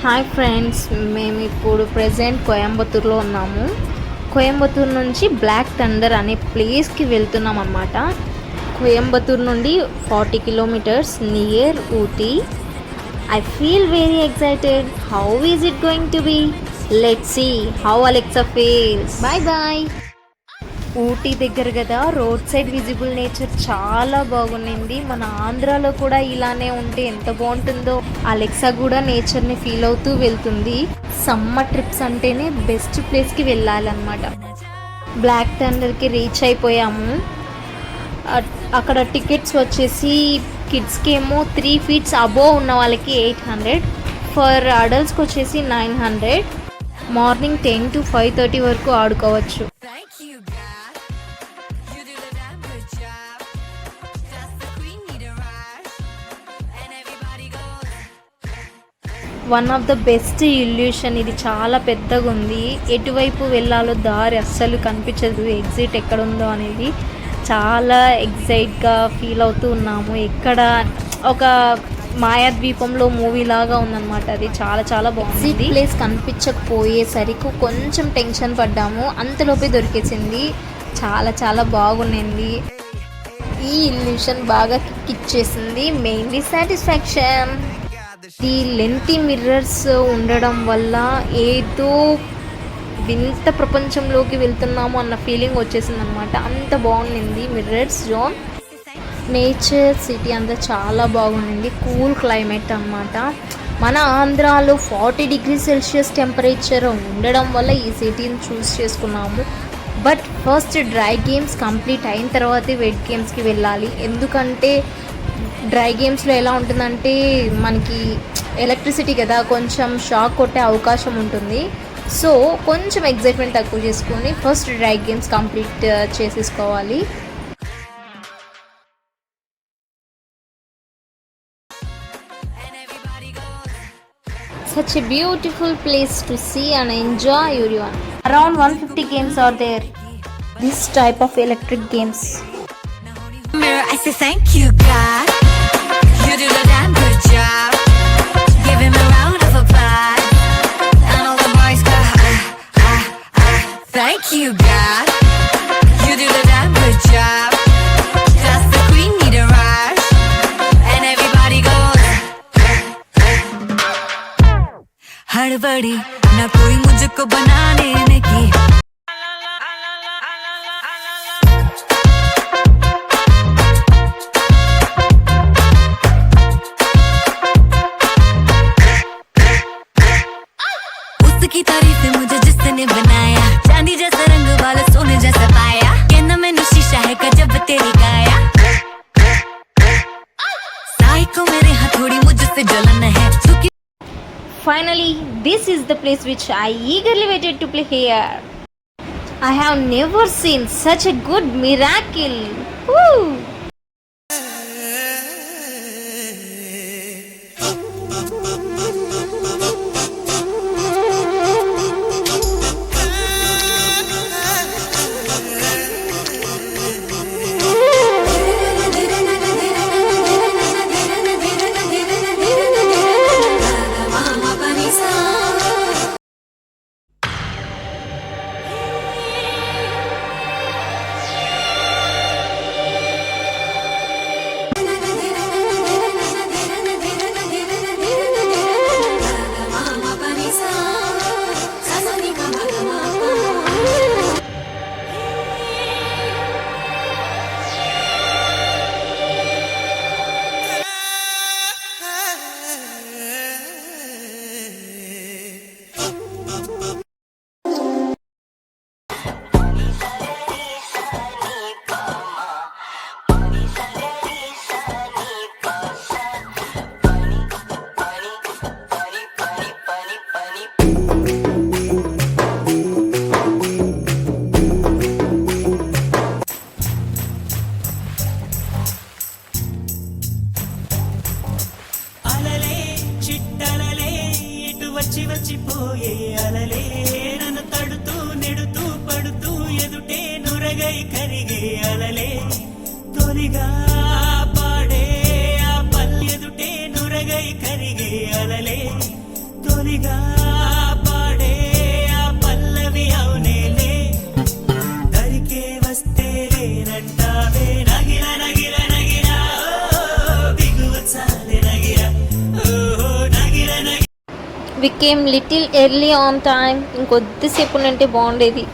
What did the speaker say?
Hi friends, మేము ఇప్పుడు present కోయంబత్తూర్లో ఉన్నాము. కోయంబత్తూర్ నుంచి బ్లాక్ థండర్ అనే ప్లేస్కి వెళ్తున్నాం అన్నమాట. కోయంబత్తూర్ నుండి 40 kilometres near Ooty. I feel very excited. How is it going to be? Let's see how Alexa feels. Bye bye. Ooty దగ్గర కదా, రోడ్ సైడ్ విజిబుల్ నేచర్ చాలా బాగుండింది. మన ఆంధ్రాలో కూడా ఇలానే ఉంటే ఎంత బాగుంటుందో. అలెక్సా కూడా నేచర్ని ఫీల్ అవుతూ వెళ్తుంది. సమ్మర్ ట్రిప్స్ అంటేనే బెస్ట్ ప్లేస్కి వెళ్ళాలన్నమాట. బ్లాక్ థండర్కి రీచ్ అయిపోయాము. అక్కడ టికెట్స్ వచ్చేసి కిడ్స్కి ఏమో 3 feet అబోవ్ ఉన్న వాళ్ళకి 800, ఫర్ అడల్ట్స్కి వచ్చేసి 900. మార్నింగ్ 10 to 5:30 వరకు ఆడుకోవచ్చు. One of the best illusion. ఇది చాలా పెద్దగా ఉంది. ఎటువైపు వెళ్ళాలో దారి అస్సలు కనిపించదు. ఎగ్జిట్ ఎక్కడ ఉందో అనేది చాలా ఎగ్జైట్గా ఫీల్ అవుతూ ఉన్నాము. ఎక్కడ ఒక మాయాద్వీపంలో మూవీ లాగా ఉందన్నమాట. అది చాలా చాలా బాగుంది. ప్లేస్ కనిపించకపోయేసరికి కొంచెం టెన్షన్ పడ్డాము. అంతలోపే దొరికేసింది. చాలా చాలా బాగుంది. ఈ ఇల్యూషన్ బాగా కిక్కిచ్చేసింది. Mainly satisfaction. ఈ లెంతి మిర్రర్స్ ఉండడం వల్ల ఏదో వింత ప్రపంచంలోకి వెళ్తున్నాము అన్న ఫీలింగ్ వచ్చేసింది అనమాట. అంత బాగుండింది మిర్రర్స్ జోన్. నేచర్ సిటీ అంతా చాలా బాగుండింది. కూల్ క్లైమేట్ అన్నమాట. మన ఆంధ్రాలో 40 degrees Celsius టెంపరేచర్ ఉండడం వల్ల ఈ సిటీని చూస్ చేసుకున్నాము. But first dry games complete అయిన తర్వాతే వెట్ గేమ్స్కి వెళ్ళాలి. ఎందుకంటే డ్రై గేమ్స్లో ఎలా ఉంటుందంటే మనకి ఎలక్ట్రిసిటీ కదా, కొంచెం షాక్ కొట్టే అవకాశం ఉంటుంది. సో కొంచెం ఎగ్జైట్మెంట్ తక్కువ చేసుకొని ఫస్ట్ డ్రై గేమ్స్ కంప్లీట్ చేసేసుకోవాలి. Such a beautiful place to see and enjoy everyone. Around 150 games are there. This type of electric games. I say thank you, God. You do the damn good job. Give him a round of applause. And all the boys go, thank you, God. You do the damn good job. That's the queen need a rush. And everybody goes, हड़बड़ी ना कोई मुझको बनाने में की. की तारीफ मुझे जिसने बनाया, चांदी जैसा रंग वाला सोने जैसा पाया. कहना मैंने शीशा है गजब तेरी काया. साई को मेरे हाथ थोड़ी मुझसे जलन है. Finally, this is the place which I eagerly waited to play here. I have never seen such a good miracle. Woo! వచ్చి వచ్చిపోయే అలలే నన్ను తడుతూ నెడుతూ పడుతూ ఎదుటే నురగై కరిగే అలలే తొలిగా పాడే ఆ పల్లెదుటే నురగై కరిగే అలలే తొలి తొలిగా పాడే ఆ పల్లవి అవునేలే దరికే వస్తే లేనంటావే నగిర నగిర నగిర బిగువ చాలే నగిర we came little early on time. ఇంకొద్దిసేపు ఉంటే బాగుండేది.